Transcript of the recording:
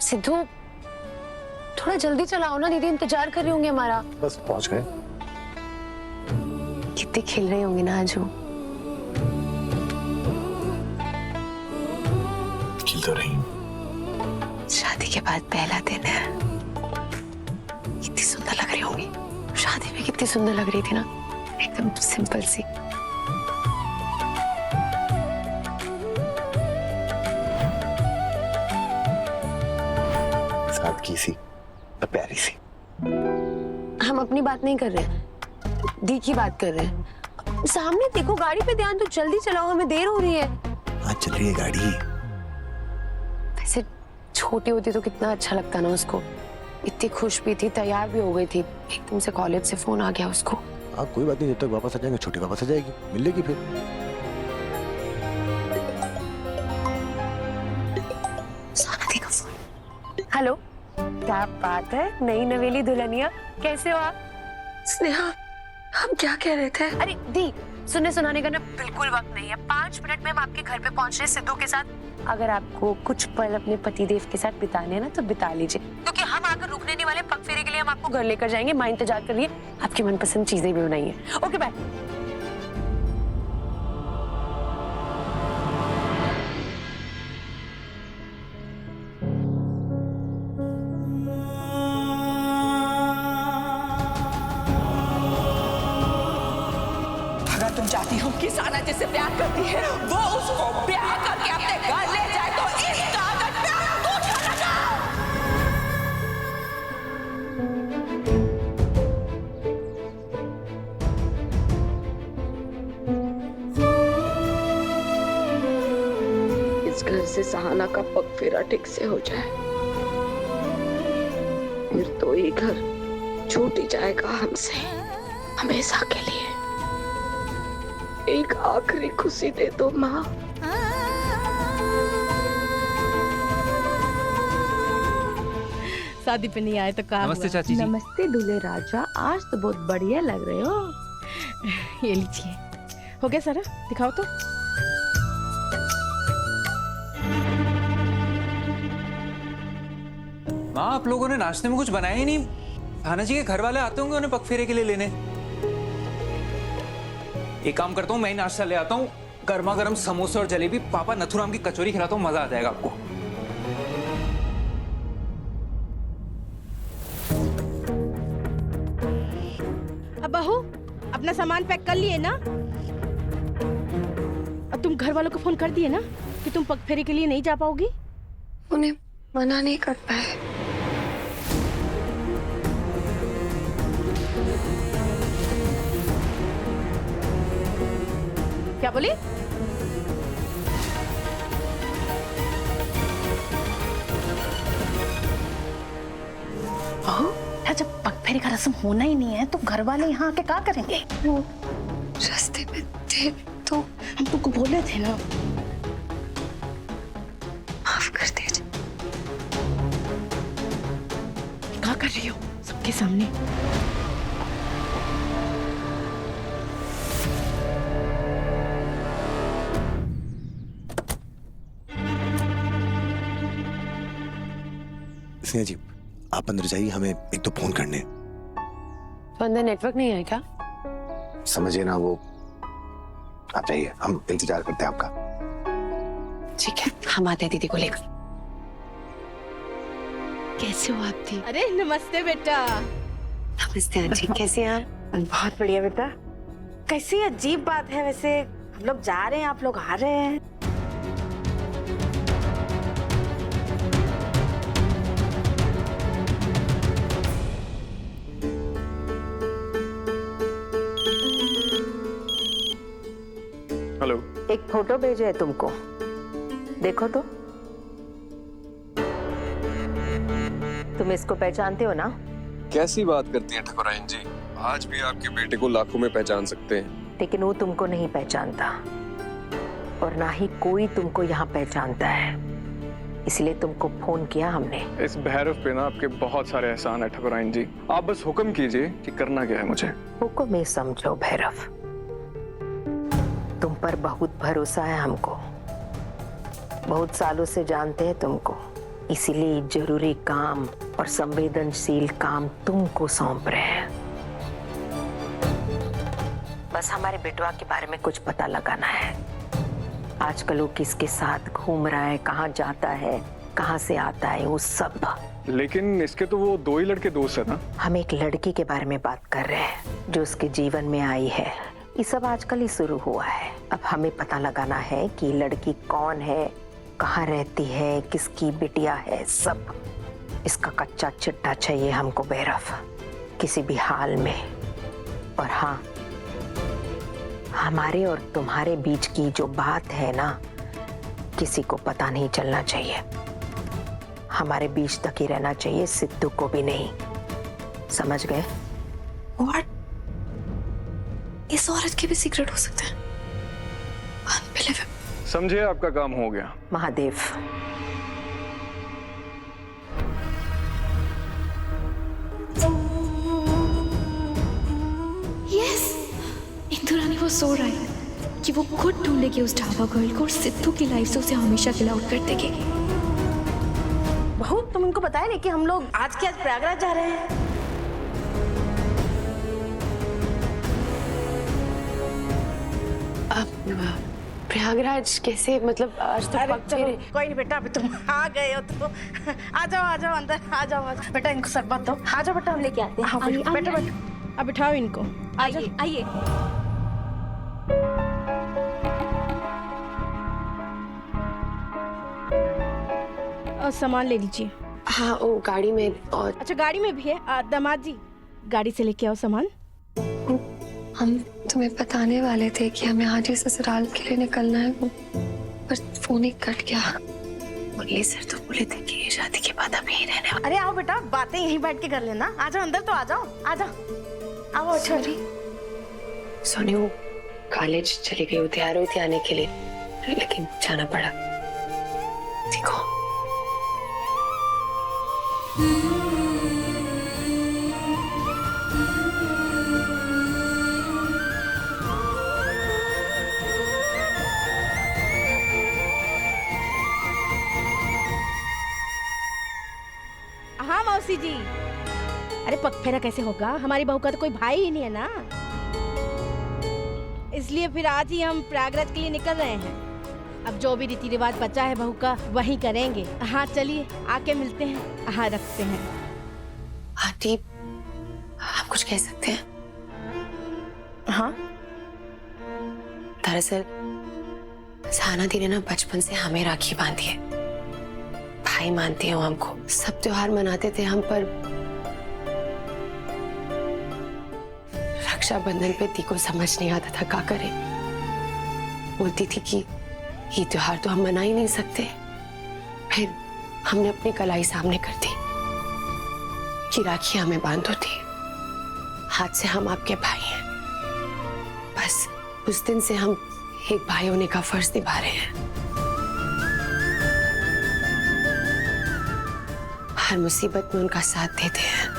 सिद्धू थोड़ा जल्दी चलाओ ना, दीदी इंतजार कर रही होंगे हमारा। बस पहुंच गए। कितने खेल रहे होंगे ना आज वो। खेल तो रही। शादी के बाद पहला दिन है, कितनी सुंदर लग रही होंगी। शादी में कितनी सुंदर लग रही थी ना, एकदम सिंपल सी। सादगी सी, प्यारी सी। हम अपनी बात नहीं कर रहे, दी की बात कर रहे हैं। सामने देखो, गाड़ी पे ध्यान दो, जल्दी चलाओ, हमें देर हो रही है। हाँ चल रही है गाड़ी। वैसे छोटी होती तो कितना अच्छा लगता ना उसको। इतनी खुश भी थी, तैयार भी हो गई थी, एकदम से कॉलेज से फोन आ गया उसको। हाँ कोई बात नहीं, जब तक वापस आ जाएंगे छोटी वापस आ जाएगी, मिल लेगी फिर। शादी का फोन। हेलो, क्या बात है, नई नवेली दुल्हनिया, कैसे हो आप? स्नेहा, हम क्या कह रहे थे? अरे दी, सुनने सुनाने का ना बिल्कुल वक्त नहीं है। 5 मिनट में हम आपके घर पे पहुंच रहे सिद्धू के साथ। अगर आपको कुछ पल अपने पतिदेव के साथ बिताने हैं ना तो बिता लीजिए, क्योंकि हम आकर रुकने नहीं वाले। पग फेरे के लिए हम आपको घर लेकर जाएंगे। माँ इंतजार कर रही है, आपकी मनपसंद चीजें भी बनाई है। Okay bye. अगर तुम चाहती हो कि साना जिससे प्यार करती है वो उसको ब्याह करके अपने घर ले जाए तो इस कागज पे अंगूठा लगाओ। इस घर से सहाना का पग फेरा ठीक से हो जाए, फिर तो ये घर छूट ही जाएगा हमसे हमेशा के लिए। एक आखिरी खुशी दे दो माँ। शादी पे नहीं आए तो काम। नमस्ते चाची जी। नमस्ते दूल्हे राजा, आज तो बहुत बढ़िया लग रहे हो। ये लीजिए, हो गया सारा, दिखाओ तो। माँ, आप लोगों ने नाश्ते में कुछ बनाया ही नहीं। थाना जी के घर वाले आते होंगे उन्हें पगफेरे के लिए लेने। एक काम करता हूँ, मैं ही नाश्ता ले आता हूँ। गर्मा गर्म समोसे और जलेबी, पापा नथुराम की कचौरी खिलाता हूँ, मजा आ जाएगा आपको। अब बहू, अपना सामान पैक कर लिए ना? अब तुम घर वालों को फोन कर दिए ना कि तुम पगफेरे के लिए नहीं जा पाओगी? उन्हें मना नहीं कर पाए। क्या बोली? जब पगफेरे का रस्म होना ही नहीं है तो घर वाले यहाँ आके क्या करेंगे? वो रास्ते में थे तो हम तुमको बोले थे ना। माफ कर दीजिए। क्या कर रही हो सबके सामने? स्नेहा जी, आप अंदर जाइए, हमें एक तो फोन करने। तो अंदर नेटवर्क नहीं है क्या? समझिए ना, वो आप जाइए, हम इंतजार करते हैं आपका। ठीक है, हम आते हैं दीदी को लेकर। कैसे हो आप दी? अरे नमस्ते बेटा। नमस्ते आंटी, कैसे हैं आप? बहुत बढ़िया बेटा। कैसी अजीब बात है वैसे, हम लोग जा रहे हैं, आप लोग आ रहे हैं। हेलो। एक फोटो भेजे है तुमको, देखो तो। तुम इसको पहचानते हो ना? कैसी बात करती हैं ठकुराइन जी, आज भी आपके बेटे को लाखों में पहचान सकते हैं। लेकिन वो तुमको नहीं पहचानता और ना ही कोई तुमको यहाँ पहचानता है, इसलिए तुमको फोन किया हमने। इस भैरव पे ना आपके बहुत सारे एहसान है ठकुराइन जी, आप बस हुक्म कीजिए कि करना क्या है मुझे। हुक्म में समझो भैरव, तुम पर बहुत भरोसा है हमको, बहुत सालों से जानते हैं तुमको, इसीलिए जरूरी काम और संवेदनशील काम तुमको सौंप रहे हैं। बस हमारे बेटवा के बारे में कुछ पता लगाना है। आजकल वो किसके साथ घूम रहा है, कहाँ जाता है, कहाँ से आता है, वो सब। लेकिन इसके तो वो 2 ही लड़के दोस्त है ना। हम एक लड़की के बारे में बात कर रहे हैं जो उसके जीवन में आई है। ये सब आजकल ही शुरू हुआ है। अब हमें पता लगाना है कि लड़की कौन है, कहाँ रहती है, किसकी बिटिया है, सब। इसका कच्चा चिट्ठा चाहिए हमको बेरफ, किसी भी हाल में। और हाँ, हमारे और तुम्हारे बीच की जो बात है ना, किसी को पता नहीं चलना चाहिए। हमारे बीच तक ही रहना चाहिए, सिद्धू को भी नहीं। समझ गए? What? इस औरत के भी सीक्रेट हो सकते हैं? Unbelievable. समझे, आपका काम हो गया। महादेव, यस, इंदु रानी वो सो रहा है कि वो खुद ढूंढेगी उस ढाबा गर्ल को और सिद्धू की लाइफ से उसे हमेशा किल आउट कर देगी। बहू, तुम इनको बताया नहीं कि हम लोग आज के आज प्रयागराज जा रहे हैं? प्रयागराज कैसे, मतलब आज तो अरे पक्के चलो, रहे। कोई नहीं बेटा, अभी तुम आ गए हो तो आ जाओ अंदर, आ जाओ बेटा, इनको शरबत दो। आ जाओ बेटा, हम लेके आते हैं। हाँ, बेटा बेटा, अब बिठाओ इनको। आइए आइए। और सामान ले लीजिए। हाँ, वो गाड़ी में। और अच्छा, गाड़ी में भी है। दामाद जी, गाड़ी से लेके आओ सामान। हम तुम्हें बताने वाले थे कि हमें आज ही ससुराल के लिए निकलना है, पर फोन ही कट गया। मुरली सर तो बोले थे कि शादी के बाद हम यहीं रहने वाले। अरे आओ बेटा, बातें यहीं बैठ के कर लेना। आ जाओ अंदर, तो आ जाओ, आ जाओ, आओ। सॉरी सोनी, वो कॉलेज चली गई, वो तैयार हुई थी आने के लिए, लेकिन जाना पड़ा। देखो, हाँ मौसी जी। अरे पगफेरा कैसे होगा, हमारी बहू का तो कोई भाई ही नहीं है ना, इसलिए फिर आज ही हम प्रयागराज के लिए निकल रहे हैं। अब जो भी रीति रिवाज बचा है बहू का, वही करेंगे। हाँ चलिए, आके मिलते हैं। हाँ, रखते हैं। आंटी, आप कुछ कह सकते हैं? हाँ, दरअसल साना दी ने ना बचपन से हमें राखी बांधी है, भाई मानती है वो हमको। सब त्योहार मनाते थे हम, पर रक्षाबंधन पे दी को समझ नहीं आता था क्या करे। बोलती थी कि ये त्योहार तो हम मना ही नहीं सकते। फिर हमने अपनी कलाई सामने कर दी कि राखी हमें बांधो थी, हाथ से हम आपके भाई हैं। बस उस दिन से हम एक भाई होने का फर्ज निभा रहे हैं। हर मुसीबत में उनका साथ देते हैं।